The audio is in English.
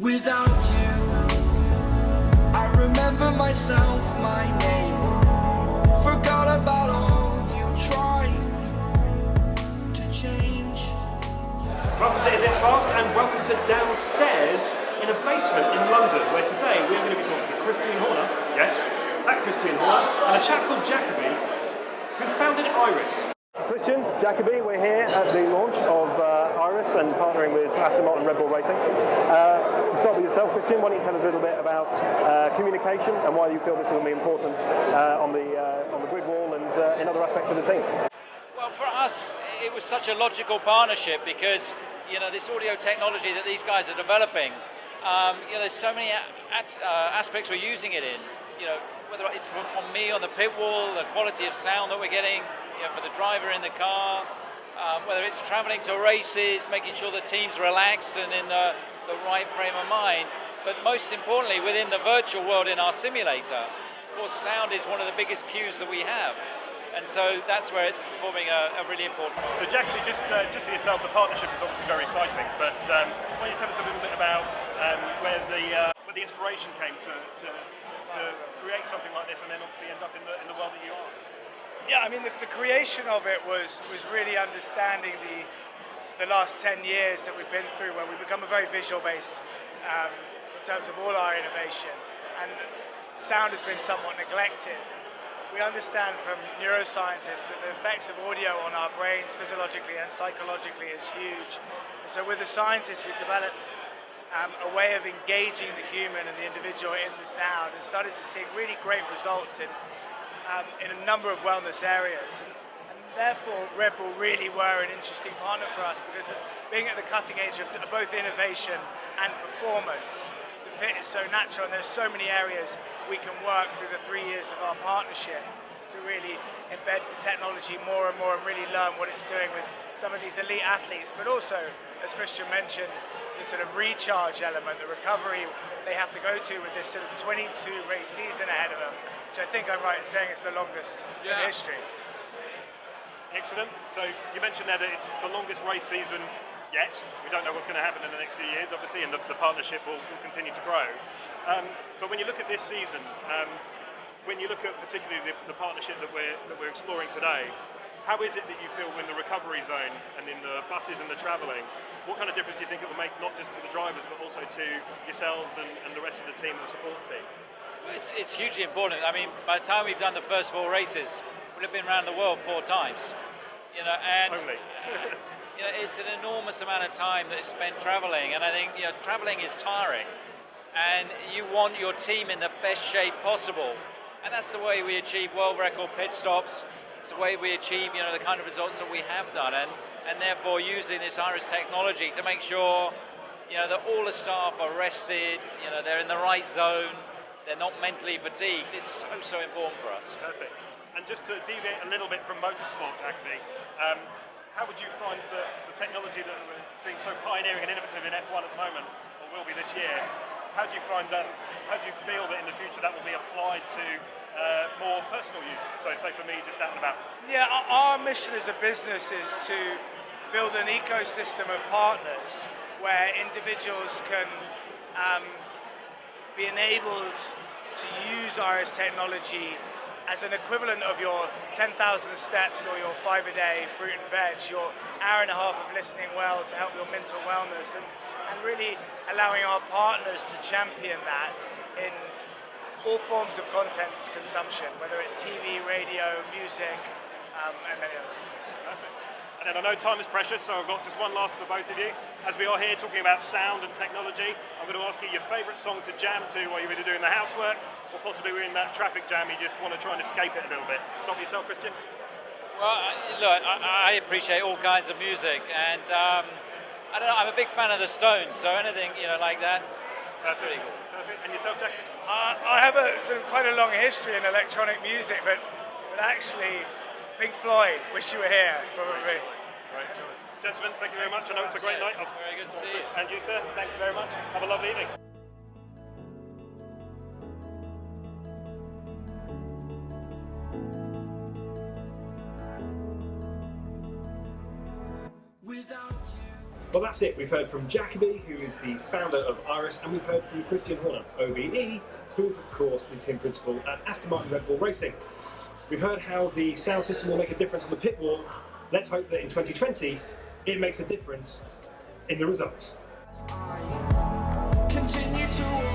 Without you, I remember myself, my name. Forgot about all you tried to change. Welcome to Is It Fast and welcome to Downstairs in a basement in London, where today we're going to be talking to Christian Horner, yes, that Christian Horner, and a chap called Jacoby, who founded Iris. Christian, Jacoby, we're here at the launch of Iris and partnering with Aston Martin Redbull Racing. We'll start with yourself, Christian. Why don't you tell us a little bit about communication and why you feel this will be important on the grid wall and in other aspects of the team? Well, for us, it was such a logical partnership because, this audio technology that these guys are developing, there's so many aspects we're using it in. Whether it's on me on the pit wall, the quality of sound that we're getting, for the driver in the car, whether it's traveling to races, making sure the team's relaxed and in the right frame of mind, but most importantly, within the virtual world in our simulator, of course, sound is one of the biggest cues that we have. And so that's where it's performing a really important role. So Jacoby, just for yourself, the partnership is obviously very exciting, but why don't you tell us a little bit about where the inspiration came to create something like this and then obviously end up in the world that you are? Yeah, I mean, the creation of it was really understanding the last 10 years that we've been through, where we've become a very visual-based in terms of all our innovation, and sound has been somewhat neglected. We understand from neuroscientists that the effects of audio on our brains physiologically and psychologically is huge. And so with the scientists, we developed a way of engaging the human and the individual in the sound and started to see really great results in a number of wellness areas. And therefore, Red Bull really were an interesting partner for us because being at the cutting edge of both innovation and performance, the fit is so natural and there's so many areas we can work through the 3 years of our partnership to really embed the technology more and more and really learn what it's doing with some of these elite athletes, but also, as Christian mentioned, the sort of recharge element, the recovery they have to go to with this sort of 22 race season ahead of them, which I think I'm right in saying is the longest in history. Excellent. So you mentioned there that it's the longest race season yet. We don't know what's going to happen in the next few years, obviously, and the partnership will continue to grow. But when you look at this season, when you look at particularly the partnership that we're exploring today, how is it that you feel in the recovery zone and in the buses and the travelling? What kind of difference do you think it will make, not just to the drivers, but also to yourselves and the rest of the team and the support team? It's hugely important. I mean, by the time we've done the first 4 races, we'll have been around the world 4 times. And Only. it's an enormous amount of time that is spent traveling, and I think traveling is tiring, and you want your team in the best shape possible, and that's the way we achieve world record pit stops. It's the way we achieve the kind of results that we have done, and therefore using this Iris technology to make sure that all the staff are rested, they're in the right zone, they're not mentally fatigued. It's so important for us. Perfect. And just to deviate a little bit from motorsport, Jacoby, how would you find the technology that we're being so pioneering and innovative in F1 at the moment, or will be this year? How do you find that? How do you feel that in the future that will be applied to more personal use? So say for me, just out and about. Yeah, our mission as a business is to build an ecosystem of partners where individuals can be enabled to use Iris technology as an equivalent of your 10,000 steps or your 5 a day fruit and veg, your hour and a half of listening well to help your mental wellness, and really allowing our partners to champion that in all forms of content consumption, whether it's TV, radio, music, and many others. Perfect. And then I know time is precious, so I've got just one last for both of you. As we are here talking about sound and technology, I'm going to ask you your favourite song to jam to while you're either doing the housework or possibly we're in that traffic jam, you just want to try and escape it a little bit. Stop yourself, Christian. Well, look, I appreciate all kinds of music, and I don't know, I'm a big fan of the Stones, so anything like that, that's pretty cool. Perfect. And yourself, Jack? I have quite a long history in electronic music, but actually Pink Floyd, Wish You Were Here, probably. Great. Gentlemen, thank you very much. I know it's a great night. Very good to see you. And you, sir, thank you very much. Have a lovely evening. Without you. Well, that's it. We've heard from Jacoby, who is the founder of Iris, and we've heard from Christian Horner, OBE, who is, of course, the team principal at Aston Martin Redbull Racing. We've heard how the sound system will make a difference on the pit wall. Let's hope that in 2020, it makes a difference in the results. Continue to